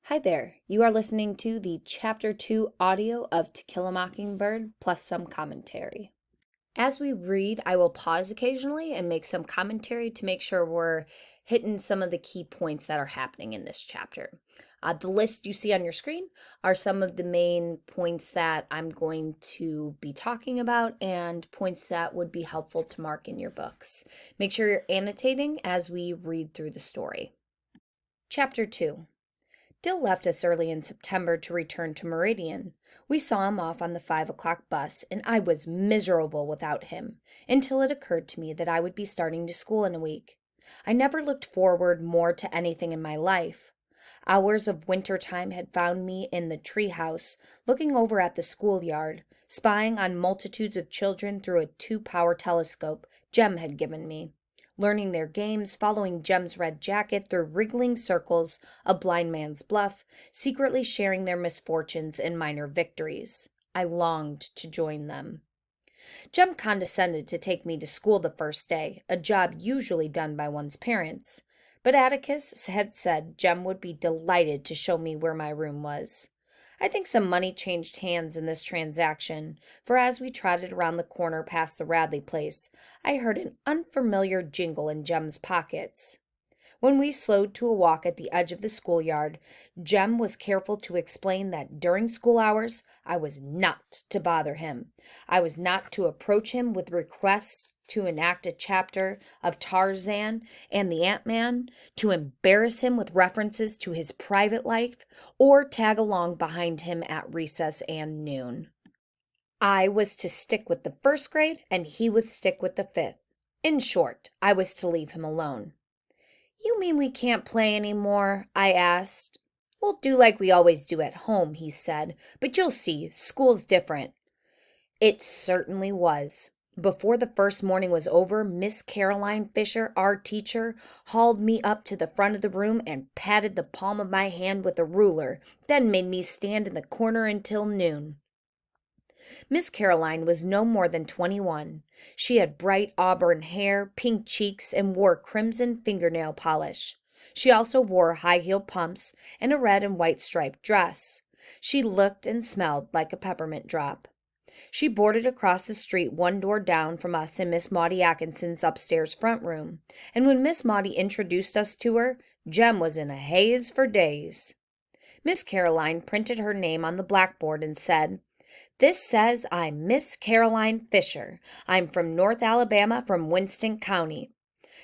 Hi there. You are listening to the Chapter 2 audio of To Kill a Mockingbird plus some commentary. As we read, I will pause occasionally and make some commentary to make sure we're hitting some of the key points that are happening in this chapter. The list you see on your screen are some of the main points that I'm going to be talking about and points that would be helpful to mark in your books. Make sure you're annotating as we read through the story. Chapter 2. Dill left us early in September to return to Meridian. We saw him off on the 5 o'clock bus, and I was miserable without him, until it occurred to me that I would be starting to school in a week. I never looked forward more to anything in my life. Hours of winter time had found me in the treehouse, looking over at the schoolyard, spying on multitudes of children through a 2-power telescope Jem had given me, learning their games, following Jem's red jacket through wriggling circles of blind man's bluff, secretly sharing their misfortunes and minor victories. I longed to join them. Jem condescended to take me to school the first day, a job usually done by one's parents. But Atticus had said Jem would be delighted to show me where my room was. I think some money changed hands in this transaction, for as we trotted around the corner past the Radley place, I heard an unfamiliar jingle in Jem's pockets. When we slowed to a walk at the edge of the schoolyard, Jem was careful to explain that during school hours I was not to bother him. I was not to approach him with requests to enact a chapter of Tarzan and the Ant-Man, to embarrass him with references to his private life, or tag along behind him at recess and noon. I was to stick with the first grade, and he would stick with the fifth. In short, I was to leave him alone. "You mean we can't play any more?" I asked. "We'll do like we always do at home," he said, "but you'll see, school's different." It certainly was. Before the first morning was over, Miss Caroline Fisher, our teacher, hauled me up to the front of the room and patted the palm of my hand with a ruler, then made me stand in the corner until noon. Miss Caroline was no more than 21. She had bright auburn hair, pink cheeks, and wore crimson fingernail polish. She also wore high-heeled pumps and a red and white striped dress. She looked and smelled like a peppermint drop. She boarded across the street 1 door down from us in Miss Maudie Atkinson's upstairs front room, and when Miss Maudie introduced us to her, Jem was in a haze for days. Miss Caroline printed her name on the blackboard and said, "This says I'm Miss Caroline Fisher. I'm from North Alabama, from Winston County."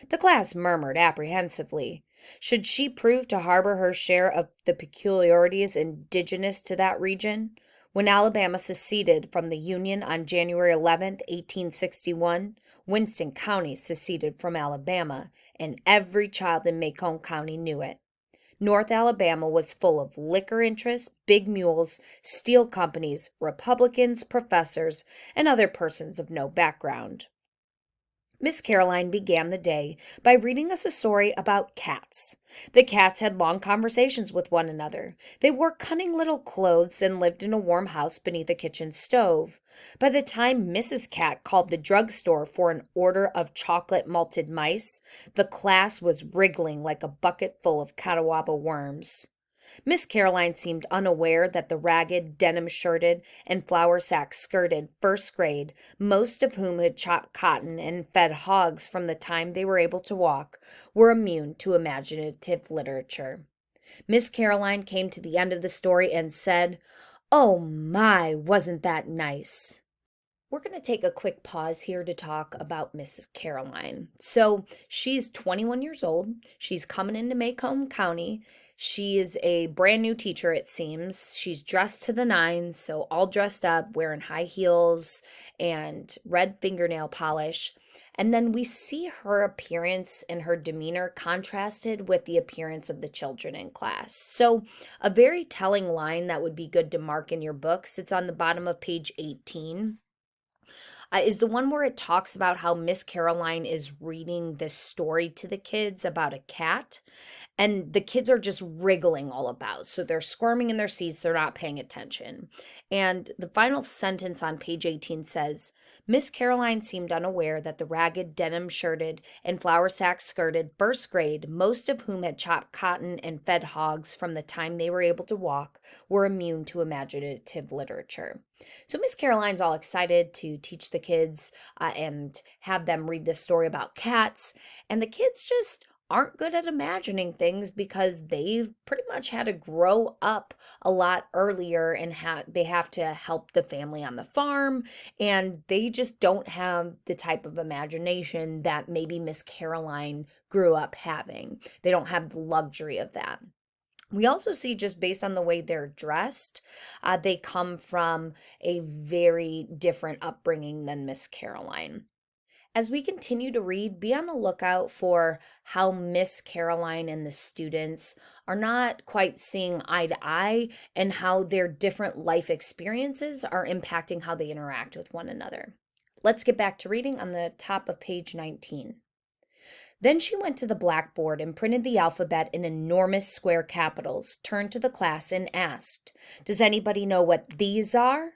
The class murmured apprehensively. Should she prove to harbor her share of the peculiarities indigenous to that region? When Alabama seceded from the Union on January 11th, 1861, Winston County seceded from Alabama, and every child in Macomb County knew it. North Alabama was full of liquor interests, big mules, steel companies, Republicans, professors, and other persons of no background. Miss Caroline began the day by reading us a story about cats. The cats had long conversations with one another. They wore cunning little clothes and lived in a warm house beneath a kitchen stove. By the time Mrs. Cat called the drugstore for an order of chocolate malted mice, the class was wriggling like a bucket full of catawba worms. Miss Caroline seemed unaware that the ragged, denim-shirted, and flour-sack-skirted first grade, most of whom had chopped cotton and fed hogs from the time they were able to walk, were immune to imaginative literature. Miss Caroline came to the end of the story and said, "Oh my, wasn't that nice?" We're going to take a quick pause here to talk about Mrs. Caroline. So she's 21 years old. She's coming into Macomb County. She is a brand new teacher, it seems. She's dressed to the nines, so all dressed up, wearing high heels and red fingernail polish. And then we see her appearance and her demeanor contrasted with the appearance of the children in class. So a very telling line that would be good to mark in your books. It's on the bottom of page 18. is the one where it talks about how Miss Caroline is reading this story to the kids about a cat. And the kids are just wriggling all about. So they're squirming in their seats, they're not paying attention. And the final sentence on page 18 says, Miss Caroline seemed unaware that the ragged, denim-shirted, and flour-sack-skirted first grade, most of whom had chopped cotton and fed hogs from the time they were able to walk, were immune to imaginative literature. So Miss Caroline's all excited to teach the kids and have them read this story about cats. And the kids just aren't good at imagining things because they've pretty much had to grow up a lot earlier and they have to help the family on the farm, and they just don't have the type of imagination that maybe Miss Caroline grew up having. They don't have the luxury of that. We also see, just based on the way they're dressed, they come from a very different upbringing than Miss Caroline. As we continue to read, be on the lookout for how Miss Caroline and the students are not quite seeing eye to eye, and how their different life experiences are impacting how they interact with one another. Let's get back to reading on the top of page 19. Then she went to the blackboard and printed the alphabet in enormous square capitals, turned to the class and asked, "Does anybody know what these are?"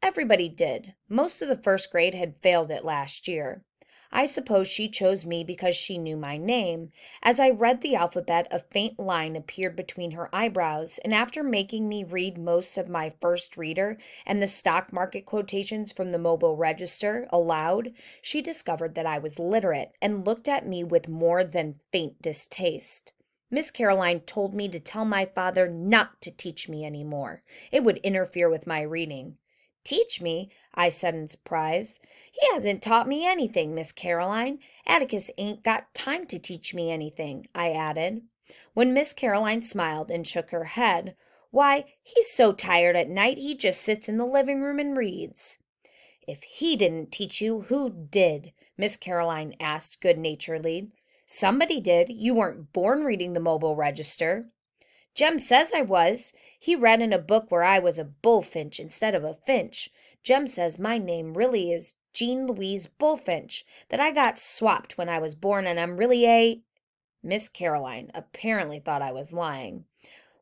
Everybody did. Most of the first grade had failed it last year. I suppose she chose me because she knew my name. As I read the alphabet, a faint line appeared between her eyebrows, and after making me read most of my first reader and the stock market quotations from the Mobile Register aloud, she discovered that I was literate and looked at me with more than faint distaste. Miss Caroline told me to tell my father not to teach me any more. It would interfere with my reading. "Teach me?" I said in surprise. "He hasn't taught me anything, Miss Caroline. Atticus ain't got time to teach me anything," I added. When Miss Caroline smiled and shook her head, "Why, he's so tired at night he just sits in the living room and reads." "If he didn't teach you, who did?" Miss Caroline asked good-naturedly. "Somebody did. You weren't born reading the Mobile Register." "Jem says I was. He read in a book where I was a bullfinch instead of a finch. Jem says my name really is Jean Louise Bullfinch, that I got swapped when I was born, and I'm really a—" Miss Caroline apparently thought I was lying.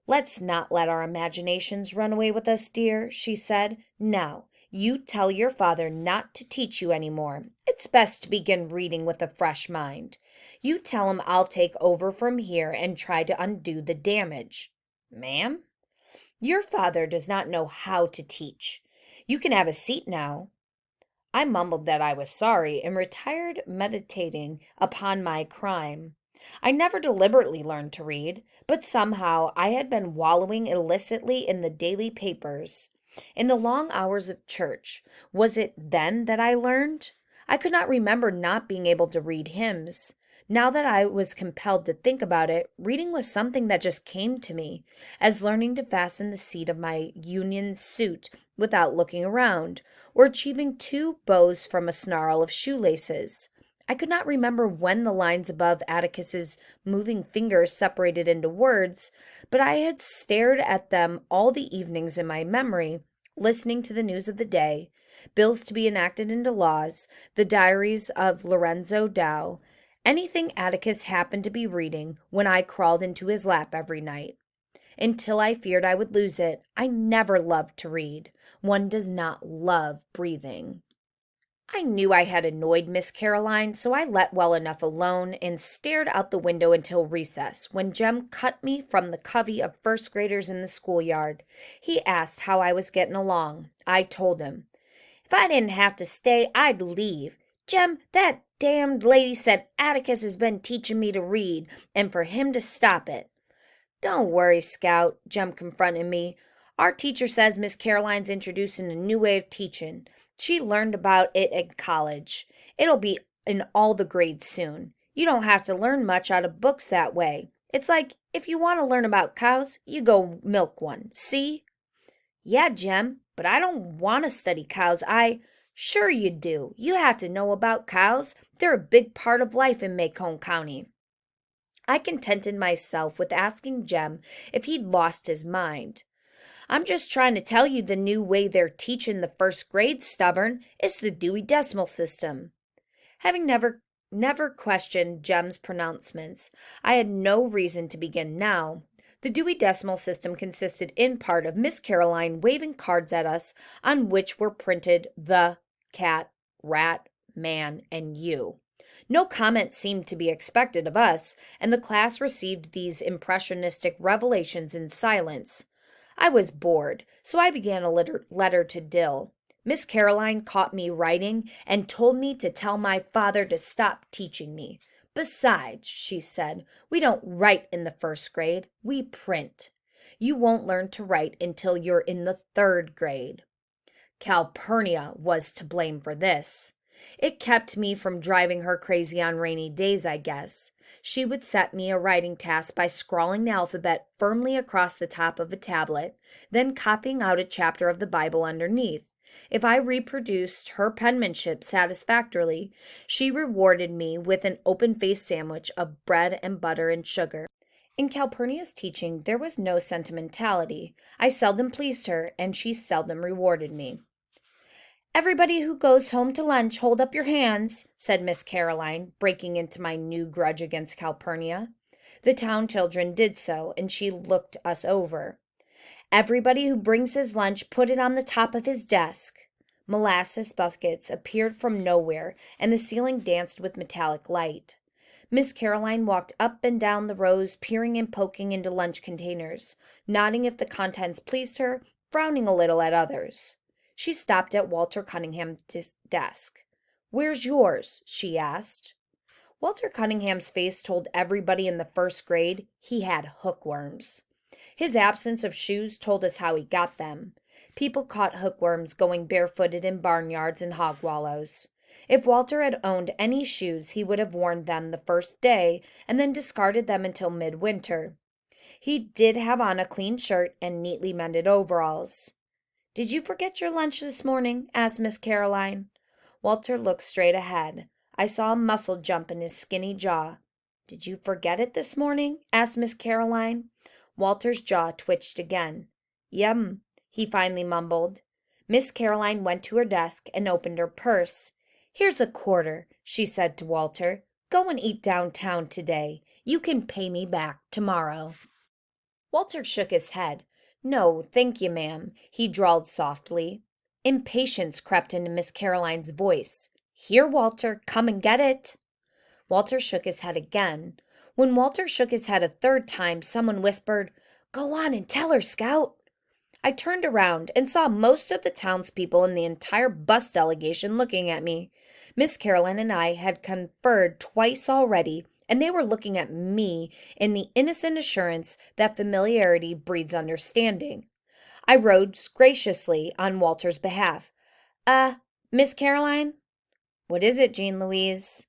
"Let's not let our imaginations run away with us, dear," she said. "Now, you tell your father not to teach you any more. It's best to begin reading with a fresh mind. You tell him I'll take over from here and try to undo the damage." "Ma'am?" "Your father does not know how to teach. You can have a seat now." I mumbled that I was sorry and retired meditating upon my crime. I never deliberately learned to read, but somehow I had been wallowing illicitly in the daily papers. In the long hours of church, was it then that I learned? I could not remember not being able to read hymns. Now that I was compelled to think about it, reading was something that just came to me, as learning to fasten the seat of my union suit without looking around, or achieving 2 bows from a snarl of shoelaces. I could not remember when the lines above Atticus's moving fingers separated into words, but I had stared at them all the evenings in my memory, listening to the news of the day, bills to be enacted into laws, the diaries of Lorenzo Dow, anything Atticus happened to be reading when I crawled into his lap every night. Until I feared I would lose it, I never loved to read. One does not love breathing. I knew I had annoyed Miss Caroline, so I let well enough alone and stared out the window until recess, when Jem cut me from the covey of first graders in the schoolyard. He asked how I was getting along. I told him. "If I didn't have to stay, I'd leave. Jem, that damned lady said Atticus has been teaching me to read, and for him to stop it." "Don't worry, Scout," Jem confronted me. "Our teacher says Miss Caroline's introducing a new way of teaching. She learned about it in college. It'll be in all the grades soon. You don't have to learn much out of books that way. It's like if you want to learn about cows, you go milk one. See?" "Yeah, Jem, but I don't want to study cows. Sure you do. You have to know about cows. They're a big part of life in Macomb County." I contented myself with asking Jem if he'd lost his mind. I'm just trying to tell you the new way they're teaching the first grade, stubborn, is the Dewey Decimal System. Having never questioned Jem's pronouncements, I had no reason to begin now. The Dewey Decimal System consisted in part of Miss Caroline waving cards at us on which were printed the, cat, rat, man, and you. No comment seemed to be expected of us, and the class received these impressionistic revelations in silence. I was bored, so I began a letter to Dill. Miss Caroline caught me writing and told me to tell my father to stop teaching me. Besides, she said, we don't write in the first grade, we print. You won't learn to write until you're in the third grade. Calpurnia was to blame for this. It kept me from driving her crazy on rainy days, I guess. She would set me a writing task by scrawling the alphabet firmly across the top of a tablet, then copying out a chapter of the Bible underneath. If I reproduced her penmanship satisfactorily, she rewarded me with an open-faced sandwich of bread and butter and sugar. In Calpurnia's teaching, there was no sentimentality. I seldom pleased her, and she seldom rewarded me. Everybody who goes home to lunch, hold up your hands, said Miss Caroline, breaking into my new grudge against Calpurnia. The town children did so, and she looked us over. Everybody who brings his lunch, put it on the top of his desk. Molasses buckets appeared from nowhere, and the ceiling danced with metallic light. Miss Caroline walked up and down the rows, peering and poking into lunch containers, nodding if the contents pleased her, frowning a little at others. She stopped at Walter Cunningham's desk. "Where's yours?" she asked. Walter Cunningham's face told everybody in the first grade he had hookworms. His absence of shoes told us how he got them. People caught hookworms going barefooted in barnyards and hog wallows. If Walter had owned any shoes, he would have worn them the first day and then discarded them until midwinter. He did have on a clean shirt and neatly mended overalls. "Did you forget your lunch this morning?" asked Miss Caroline. Walter looked straight ahead. I saw a muscle jump in his skinny jaw. "Did you forget it this morning?" asked Miss Caroline. Walter's jaw twitched again. "Yum," he finally mumbled. Miss Caroline went to her desk and opened her purse. "Here's a quarter," she said to Walter. "Go and eat downtown today. You can pay me back tomorrow." Walter shook his head. "No, thank you, ma'am," he drawled softly. Impatience crept into Miss Caroline's voice. "Here, Walter, come and get it." Walter shook his head again. When Walter shook his head a third time, someone whispered, "Go on and tell her, Scout." I turned around and saw most of the townspeople and the entire bus delegation looking at me. Miss Caroline and I had conferred twice already, and they were looking at me in the innocent assurance that familiarity breeds understanding. I rose graciously on Walter's behalf. Miss Caroline?" "What is it, Jean Louise?"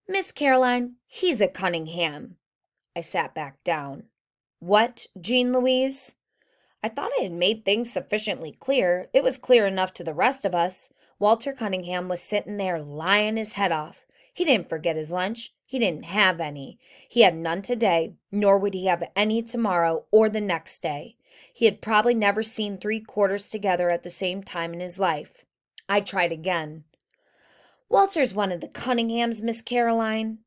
"Miss Caroline, he's a Cunningham." I sat back down. "What, Jean Louise?" I thought I had made things sufficiently clear. It was clear enough to the rest of us. Walter Cunningham was sitting there lying his head off. He didn't forget his lunch. He didn't have any. He had none today, nor would he have any tomorrow or the next day. He had probably never seen 3 quarters together at the same time in his life. I tried again. "Walter's one of the Cunninghams, Miss Caroline."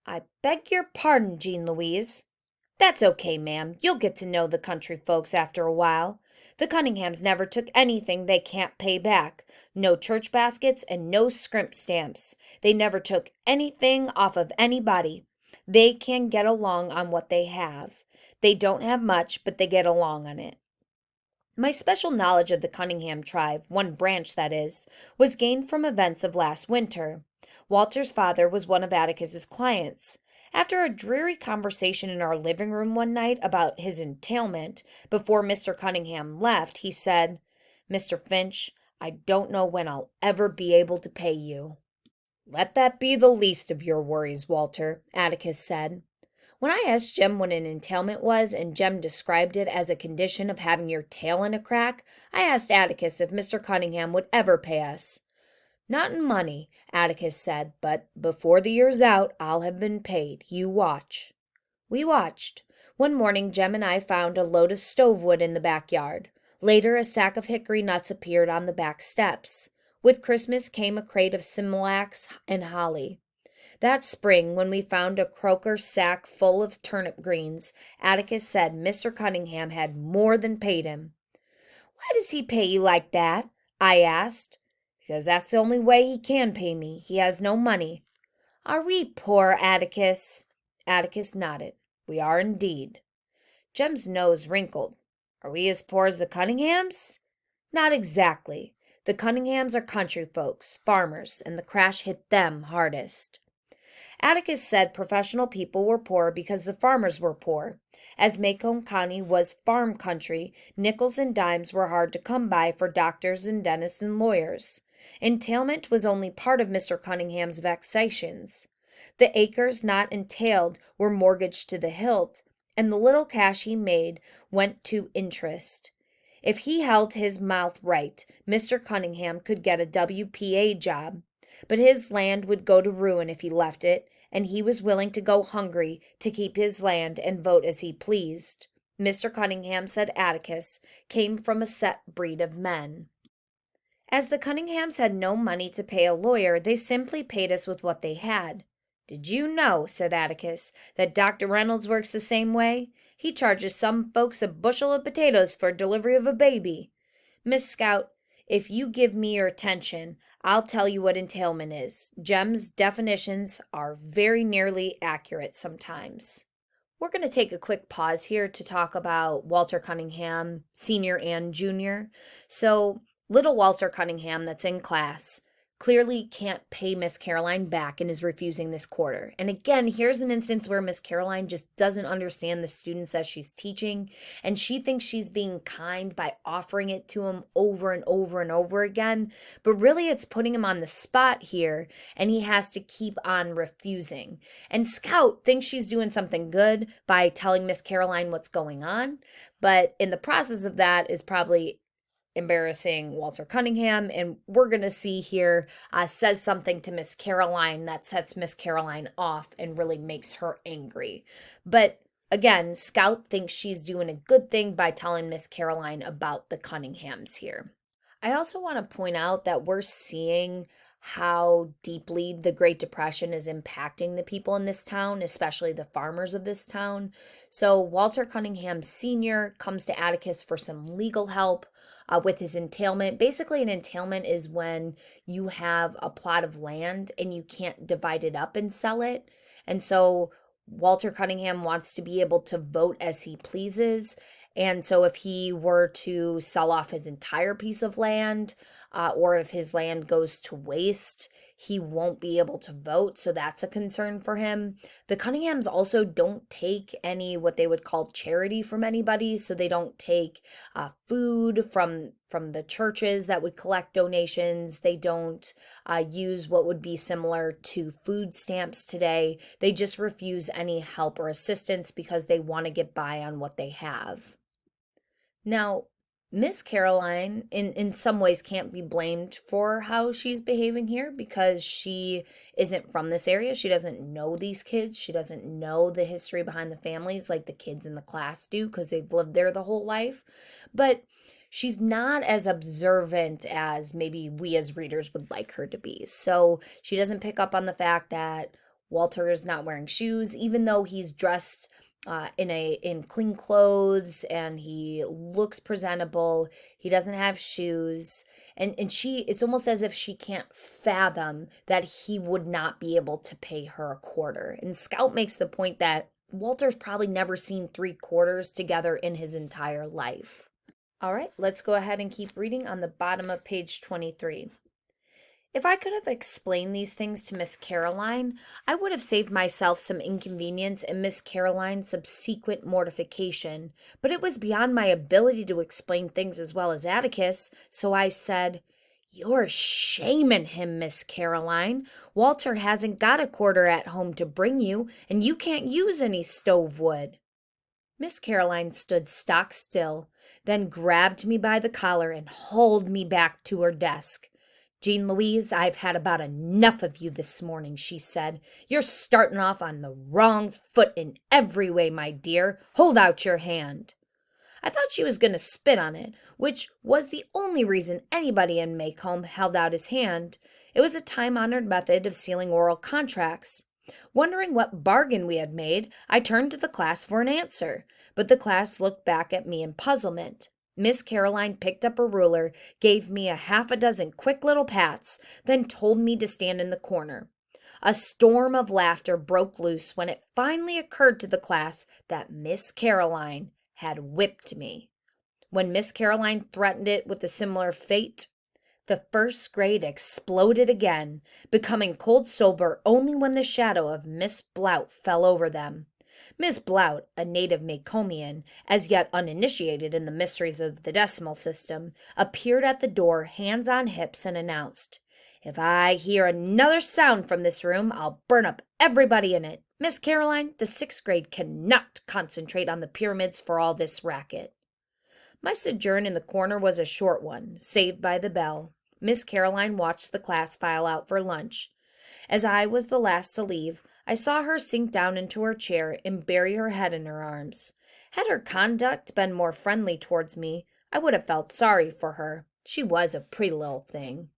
"I beg your pardon, Jean Louise." "That's okay, ma'am. You'll get to know the country folks after a while. The Cunninghams never took anything they can't pay back. No church baskets and no scrimp stamps. They never took anything off of anybody. They can get along on what they have. They don't have much, but they get along on it." My special knowledge of the Cunningham tribe, one branch that is, was gained from events of last winter. Walter's father was one of Atticus's clients. After a dreary conversation in our living room one night about his entailment, before Mr. Cunningham left, he said, "Mr. Finch, I don't know when I'll ever be able to pay you." "Let that be the least of your worries, Walter," Atticus said. When I asked Jem what an entailment was, and Jem described it as a condition of having your tail in a crack, I asked Atticus if Mr. Cunningham would ever pay us. "Not in money," Atticus said, "but before the year's out, I'll have been paid. You watch." We watched. One morning, Jem and I found a load of stove wood in the backyard. Later, a sack of hickory nuts appeared on the back steps. With Christmas came a crate of smilax and holly. That spring, when we found a croaker sack full of turnip greens, Atticus said Mr. Cunningham had more than paid him. "Why does he pay you like that?" I asked. "Because that's the only way he can pay me. He has no money." "Are we poor, Atticus?" Atticus nodded. "We are indeed." Jem's nose wrinkled. "Are we as poor as the Cunninghams?" "Not exactly. The Cunninghams are country folks, farmers, and the crash hit them hardest." Atticus said professional people were poor because the farmers were poor. As Macomb County was farm country, nickels and dimes were hard to come by for doctors and dentists and lawyers. Entailment was only part of Mr. Cunningham's vexations. The acres not entailed were mortgaged to the hilt, and the little cash he made went to interest. If he held his mouth right, Mr. Cunningham could get a WPA job. But his land would go to ruin if he left it, and he was willing to go hungry to keep his land and vote as he pleased. Mr. Cunningham, said Atticus, came from a set breed of men. As the Cunninghams had no money to pay a lawyer, they simply paid us with what they had. "Did you know," said Atticus, "that Dr. Reynolds works the same way? He charges some folks a bushel of potatoes for delivery of a baby. Miss Scout, if you give me your attention, I'll tell you what entailment is. Jem's definitions are very nearly accurate sometimes." We're going to take a quick pause here to talk about Walter Cunningham, Sr. and Jr. So, little Walter Cunningham that's in class clearly can't pay Miss Caroline back and is refusing this quarter. And again, here's an instance where Miss Caroline just doesn't understand the students that she's teaching, and she thinks she's being kind by offering it to him over and over and over again, but really it's putting him on the spot here, and he has to keep on refusing. And Scout thinks she's doing something good by telling Miss Caroline what's going on, but in the process of that is probably embarrassing Walter Cunningham, and we're going to see here says something to Miss Caroline that sets Miss Caroline off and really makes her angry. But again, Scout thinks she's doing a good thing by telling Miss Caroline about the Cunninghams here. I also want to point out that we're seeing how deeply the Great Depression is impacting the people in this town, especially the farmers of this town. So Walter Cunningham Sr. comes to Atticus for some legal help with his entailment. Basically, an entailment is when you have a plot of land and you can't divide it up and sell it. And so Walter Cunningham wants to be able to vote as he pleases. And so if he were to sell off his entire piece of land, or if his land goes to waste, he won't be able to vote. So that's a concern for him. The Cunninghams also don't take any what they would call charity from anybody. So they don't take food from the churches that would collect donations. They don't use what would be similar to food stamps today. They just refuse any help or assistance because they want to get by on what they have. Now, Miss Caroline, in some ways, can't be blamed for how she's behaving here because she isn't from this area. She doesn't know these kids. She doesn't know the history behind the families like the kids in the class do because they've lived there the whole life. But she's not as observant as maybe we as readers would like her to be. So she doesn't pick up on the fact that Walter is not wearing shoes, even though he's dressed in clean clothes and he looks presentable. He doesn't have shoes, and it's almost as if she can't fathom that he would not be able to pay her a quarter. And Scout makes the point that Walter's probably never seen 3 quarters together in his entire life. All right, let's go ahead and keep reading on the bottom of page 23. If I could have explained these things to Miss Caroline, I would have saved myself some inconvenience and Miss Caroline's subsequent mortification, but it was beyond my ability to explain things as well as Atticus, so I said, "You're shaming him, Miss Caroline. Walter hasn't got a quarter at home to bring you, and you can't use any stove wood." Miss Caroline stood stock still, then grabbed me by the collar and hauled me back to her desk. "Jean Louise, I've had about enough of you this morning," she said. "You're starting off on the wrong foot in every way, my dear. Hold out your hand." I thought she was going to spit on it, which was the only reason anybody in Maycomb held out his hand. It was a time-honored method of sealing oral contracts. Wondering what bargain we had made, I turned to the class for an answer, but the class looked back at me in puzzlement. Miss Caroline picked up a ruler, gave me a half a dozen quick little pats, then told me to stand in the corner. A storm of laughter broke loose when it finally occurred to the class that Miss Caroline had whipped me. When Miss Caroline threatened it with a similar fate, the first grade exploded again, becoming cold sober only when the shadow of Miss Blout fell over them. Miss Blout, a native Maycomian, as yet uninitiated in the mysteries of the decimal system, appeared at the door, hands on hips, and announced, "If I hear another sound from this room, I'll burn up everybody in it. Miss Caroline, the 6th grade cannot concentrate on the pyramids for all this racket." My sojourn in the corner was a short one, saved by the bell. Miss Caroline watched the class file out for lunch. As I was the last to leave, I saw her sink down into her chair and bury her head in her arms. Had her conduct been more friendly towards me, I would have felt sorry for her. She was a pretty little thing.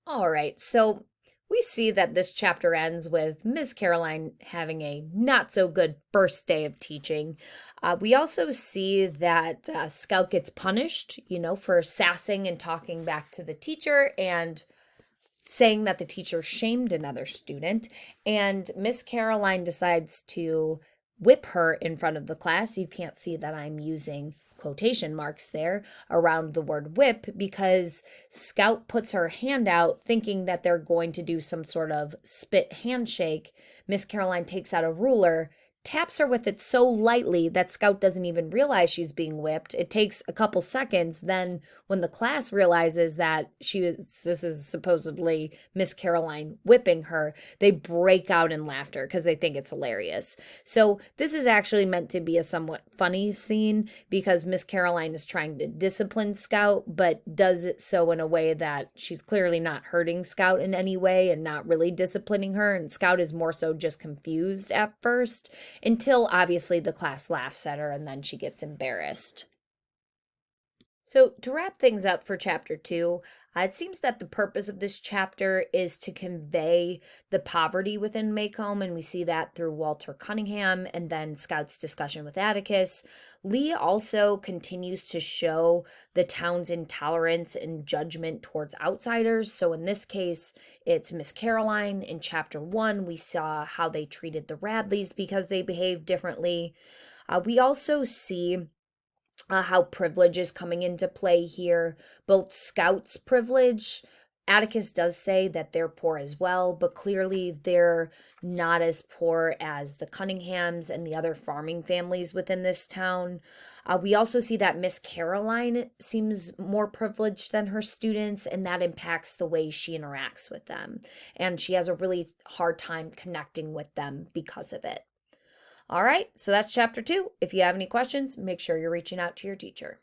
All right, so we see that this chapter ends with Miss Caroline having a not so good first day of teaching. We also see that Scout gets punished, for sassing and talking back to the teacher and saying that the teacher shamed another student. And Miss Caroline decides to whip her in front of the class. You can't see that I'm using quotation marks there around the word whip because Scout puts her hand out thinking that they're going to do some sort of spit handshake. Miss Caroline takes out a ruler, taps her with it so lightly that Scout doesn't even realize she's being whipped. It takes a couple seconds. Then when the class realizes that this is supposedly Miss Caroline whipping her, they break out in laughter because they think it's hilarious. So this is actually meant to be a somewhat funny scene because Miss Caroline is trying to discipline Scout, but does it so in a way that she's clearly not hurting Scout in any way and not really disciplining her. And Scout is more so just confused at first, until obviously the class laughs at her and then she gets embarrassed. So to wrap things up for chapter 2, it seems that the purpose of this chapter is to convey the poverty within Maycomb, and we see that through Walter Cunningham and then Scout's discussion with Atticus. Lee also continues to show the town's intolerance and judgment towards outsiders. So in this case, it's Miss Caroline. In chapter 1, we saw how they treated the Radleys because they behaved differently. We also see how privilege is coming into play here. Both Scout's privilege, Atticus does say that they're poor as well, but clearly they're not as poor as the Cunninghams and the other farming families within this town. We also see that Miss Caroline seems more privileged than her students, and that impacts the way she interacts with them. And she has a really hard time connecting with them because of it. All right, so that's chapter 2. If you have any questions, make sure you're reaching out to your teacher.